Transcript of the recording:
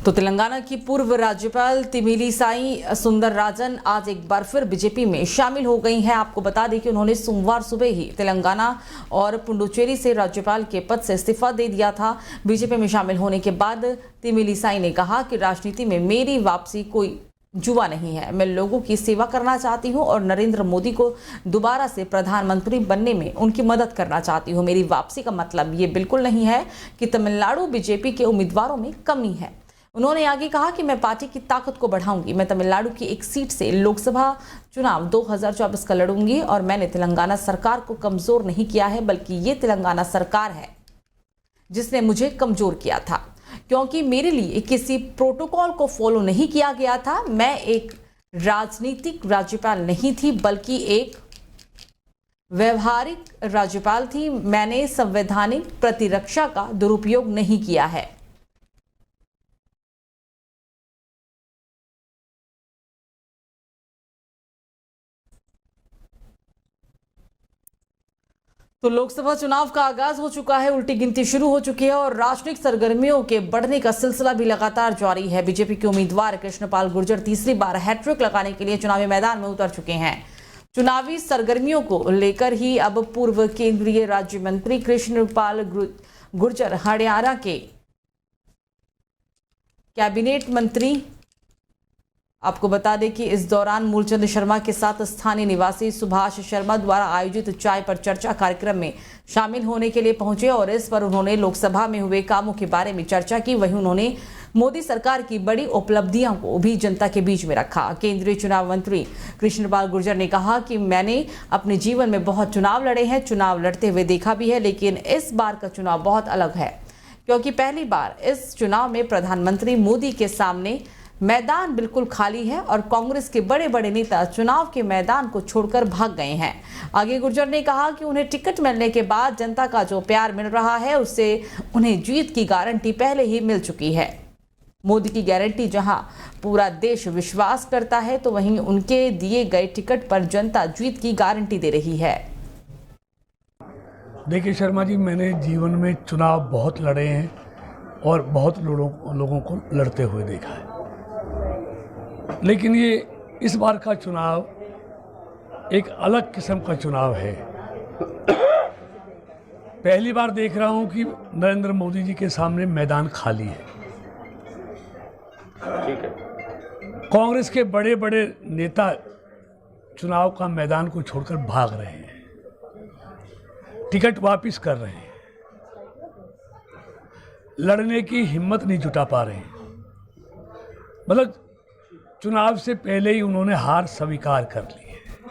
तो तेलंगाना की पूर्व राज्यपाल तमिलिसाई सुंदरराजन आज एक बार फिर बीजेपी में शामिल हो गई हैं। आपको बता दें कि उन्होंने सोमवार सुबह ही तेलंगाना और पुडुचेरी से राज्यपाल के पद से इस्तीफा दे दिया था। बीजेपी में शामिल होने के बाद तमिलिसाई ने कहा कि राजनीति में मेरी वापसी कोई जुआ नहीं है, मैं लोगों की सेवा करना चाहती हूं और नरेंद्र मोदी को दोबारा से प्रधानमंत्री बनने में उनकी मदद करना चाहती हूं। मेरी वापसी का मतलब ये बिल्कुल नहीं है कि तमिलनाडु बीजेपी के उम्मीदवारों में कमी है। उन्होंने आगे कहा कि मैं पार्टी की ताकत को बढ़ाऊंगी, मैं तमिलनाडु की एक सीट से लोकसभा चुनाव 2024 का लड़ूंगी और मैंने तेलंगाना सरकार को कमजोर नहीं किया है, बल्कि ये तेलंगाना सरकार है जिसने मुझे कमजोर किया था, क्योंकि मेरे लिए किसी प्रोटोकॉल को फॉलो नहीं किया गया था। मैं एक राजनीतिक राज्यपाल नहीं थी, बल्कि एक व्यवहारिक राज्यपाल थी। मैंने संवैधानिक प्रतिरक्षा का दुरुपयोग नहीं किया है। तो लोकसभा चुनाव का आगाज हो चुका है, उल्टी गिनती शुरू हो चुकी है और राजनीतिक सरगर्मियों के बढ़ने का सिलसिला भी लगातार जारी है। बीजेपी के उम्मीदवार कृष्णपाल गुर्जर तीसरी बार हैट्रिक लगाने के लिए चुनावी मैदान में उतर चुके हैं। चुनावी सरगर्मियों को लेकर ही अब पूर्व केंद्रीय राज्य मंत्री कृष्णपाल गुर्जर हरियाणा के कैबिनेट मंत्री, आपको बता दें कि इस दौरान मूलचंद शर्मा के साथ स्थानीय निवासी सुभाष शर्मा द्वारा आयोजित चाय पर चर्चा कार्यक्रम में शामिल होने के लिए पहुंचे और इस पर उन्होंने लोकसभा में हुए कामों के बारे में चर्चा की। वहीं उन्होंने मोदी सरकार की बड़ी उपलब्धियों को भी जनता के बीच में रखा। केंद्रीय चुनाव मंत्री कृष्णपाल गुर्जर ने कहा कि मैंने अपने जीवन में बहुत चुनाव लड़े हैं, चुनाव लड़ते हुए देखा भी है, लेकिन इस बार का चुनाव बहुत अलग है, क्योंकि पहली बार इस चुनाव में प्रधानमंत्री मोदी के सामने मैदान बिल्कुल खाली है और कांग्रेस के बड़े बड़े नेता चुनाव के मैदान को छोड़कर भाग गए हैं। आगे गुर्जर ने कहा कि उन्हें टिकट मिलने के बाद जनता का जो प्यार मिल रहा है उससे उन्हें जीत की गारंटी पहले ही मिल चुकी है। मोदी की गारंटी जहां पूरा देश विश्वास करता है, तो वहीं उनके दिए गए टिकट पर जनता जीत की गारंटी दे रही है। देखिए शर्मा जी, मैंने जीवन में चुनाव बहुत लड़े हैं और बहुत लोगों को लड़ते हुए देखा है, लेकिन ये इस बार का चुनाव एक अलग किस्म का चुनाव है। पहली बार देख रहा हूं कि नरेंद्र मोदी जी के सामने मैदान खाली है। ठीक है। कांग्रेस के बड़े बड़े नेता चुनाव का मैदान को छोड़कर भाग रहे हैं, टिकट वापस कर रहे हैं, लड़ने की हिम्मत नहीं जुटा पा रहे हैं। मतलब चुनाव से पहले ही उन्होंने हार स्वीकार कर ली।